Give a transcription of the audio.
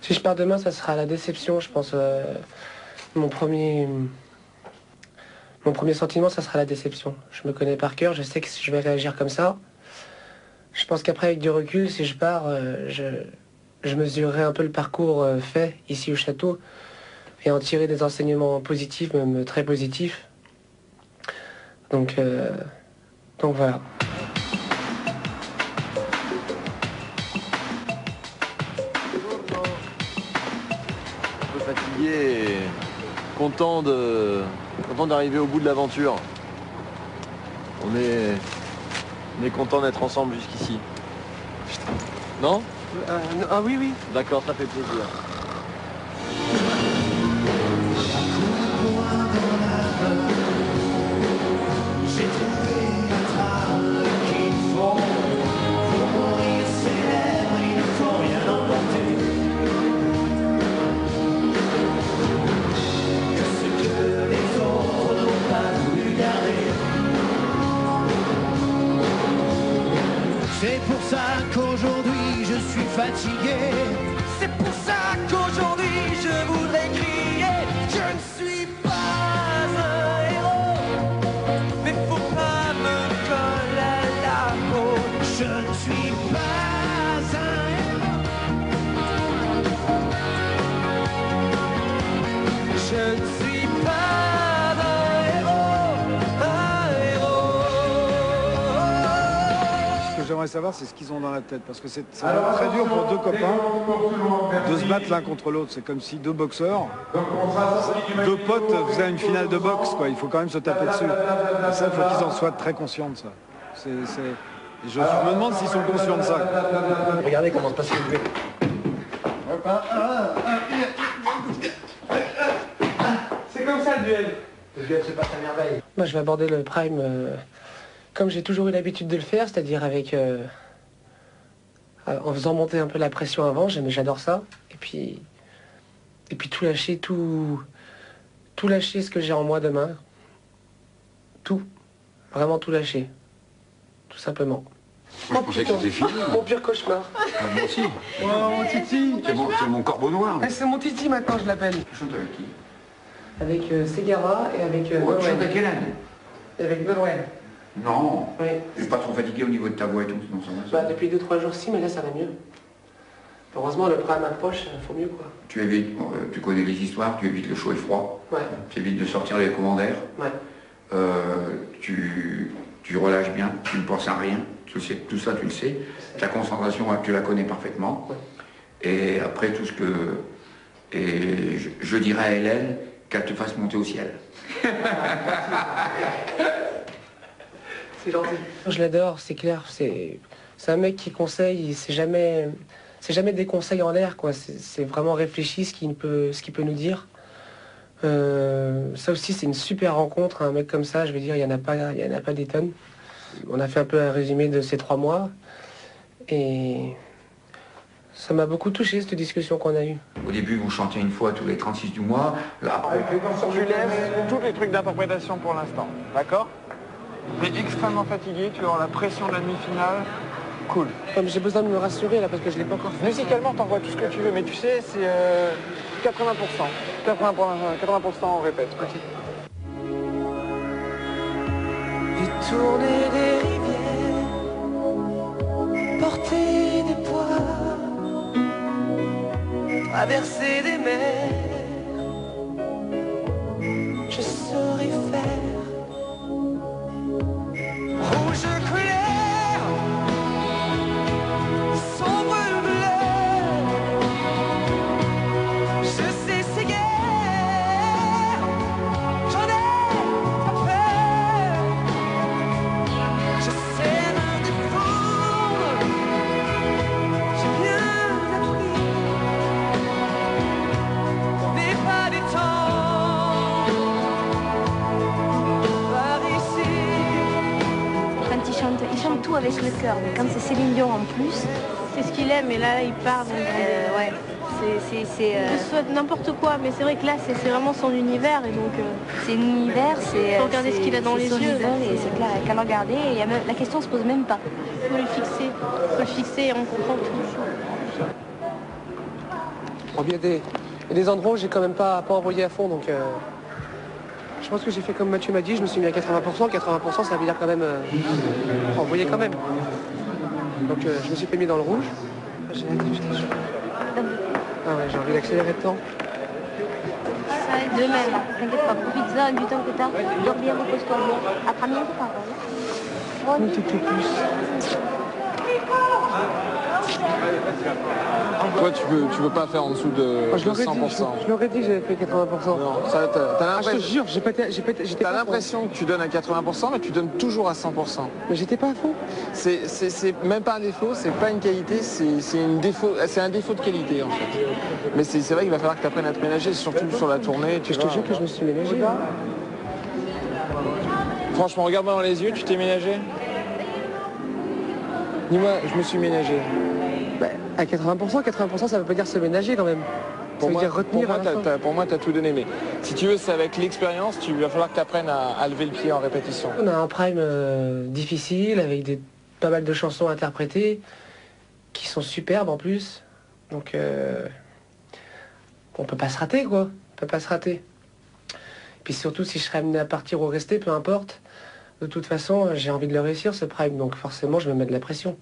Si je pars demain, ça sera la déception, je pense. Mon premier sentiment, ça sera la déception. Je me connais par cœur, je sais que je vais réagir comme ça. Je pense qu'après, avec du recul, si je pars, je mesurerai un peu le parcours fait ici au château et en tirer des enseignements positifs, même très positifs. Donc voilà. Un peu fatigué et content d'arriver au bout de l'aventure. On est content d'être ensemble jusqu'ici. Non? Ah oui, oui. D'accord, ça fait plaisir. C'est pour ça qu'aujourd'hui je suis fatigué. C'est pour ça qu'aujourd'hui je voudrais crier. Je ne suis pas un héros, mais faut pas me coller à la peau. Je ne suis pas un héros. Je ne suis pas un héros, un héros. Ce que j'aimerais savoir, c'est ce qu'ils ont dans la tête, parce que c'est très dur pour deux copains de se battre l'un contre l'autre. C'est comme si deux boxeurs, deux potes faisaient une finale de boxe, quoi. Il faut quand même se taper dessus. Et ça, il faut qu'ils en soient très conscients de ça. Et je me demande s'ils sont conscients de ça. Regardez comment se passe le duel. C'est comme ça le duel. Le duel se passe à merveille. Moi, je vais aborder le prime comme j'ai toujours eu l'habitude de le faire, c'est-à-dire avec en faisant monter un peu la pression avant. J'adore ça. Et puis tout lâcher, tout lâcher ce que j'ai en moi demain. Tout, vraiment tout lâcher, tout simplement. Moi, je pensais que c'était fini. Mon pire cauchemar. Moi aussi. Oh, mon titi. C'est mon corbeau noir. C'est mon titi maintenant, je l'appelle. Tu chantes avec qui? Avec Ségara et avec Tu chantes avec Hélène? Et avec Nolwenn. Non. Oui. Je suis pas trop fatigué au niveau de ta voix et tout. Non, ça va, ça. Bah, depuis 2-3 jours, si, mais là, ça va mieux. Heureusement, le prime approche, faut mieux, quoi. Tu évites, tu connais les histoires, tu évites le chaud et froid. Ouais. Tu évites de sortir les commandaires. Ouais. Tu relâches bien, tu ne penses à rien. Tout ça, tu le sais. Ta concentration, tu la connais parfaitement. Ouais. Et après, tout ce que... Et je dirais à Hélène qu'elle te fasse monter au ciel. C'est gentil. Je l'adore, c'est clair. C'est un mec qui conseille, c'est jamais des conseils en l'air, quoi. C'est vraiment réfléchi ce qu'il peut nous dire. Ça aussi, c'est une super rencontre, un mec comme ça. Je veux dire, il y en a pas des tonnes. On a fait un peu un résumé de ces 3 mois et ça m'a beaucoup touché, cette discussion qu'on a eue. Au début, vous chantez une fois tous les 36 du mois. Là, après... Tu laisses tous les trucs d'interprétation pour l'instant, d'accord? T'es extrêmement fatigué, tu vas avoir la pression de la demi-finale. Cool. Comme j'ai besoin de me rassurer là parce que je l'ai pas encore fait. Musicalement, t'envoies tout ce que tu veux, mais tu sais, c'est 80%. 80% on répète. Ok. J'ai tourné des rivières, porté des poids, traversé des mers. Je saurais faire rouge clair, sombre bleu. Je sais ces guerres, j'en ai pas peur. Je sais me défendre, j'ai bien appris, mais pas du temps par ici. Quand il chante tout avec le cœur, mais quand c'est Céline Dion en plus, C'est ce qu'il aime et là il part. ouais, c'est Il souhaite n'importe quoi, mais c'est vrai que là c'est vraiment son univers et donc c'est l'univers, c'est faut regarder ce qu'il a dans les son yeux. idole et c'est clair, qu'à le regarder, et la question se pose même pas. faut le fixer et on comprend tout. Bon, il y a des endroits où j'ai quand même pas envoyé à fond, donc je pense que j'ai fait comme Mathieu m'a dit, je me suis mis à 80%. 80%, ça veut dire quand même envoyer quand même. Donc je me suis pas mis dans le rouge. Ah ouais, j'ai envie d'accélérer le temps. De même, t'inquiète pas, profite-en du temps que t'as. Dors bien, repose-toi bien. Après bien, c'est pas grave. Un petit peu plus. Toi, tu veux pas faire en dessous de, Je l'aurais 100%. je l'aurais dit que j'avais fait 80%. Non, ça, t'as Je te jure, j'étais pas à fond. l'impression que tu donnes à 80%, mais tu donnes toujours à 100%. Mais j'étais pas à fond. C'est même pas un défaut, c'est pas une qualité, c'est un défaut de qualité en fait. Mais c'est vrai qu'il va falloir que tu apprennes à te ménager, surtout sur la tournée. Je te jure que je me suis ménagé. Franchement, regarde-moi dans les yeux, tu t'es ménagé? Dis-moi, je me suis ménagé. Bah, à 80%, ça veut pas dire se ménager quand même. Ça veut dire retenir à la fin. Pour moi, tu as tout donné. Mais si tu veux, c'est avec l'expérience, il va falloir que tu apprennes à lever le pied en répétition. On a un prime difficile avec pas mal de chansons interprétées qui sont superbes en plus. Donc on peut pas se rater quoi. On peut pas se rater. Puis surtout si je serais amené à partir ou rester, peu importe. De toute façon, j'ai envie de le réussir ce prime, donc forcément je me mets de la pression.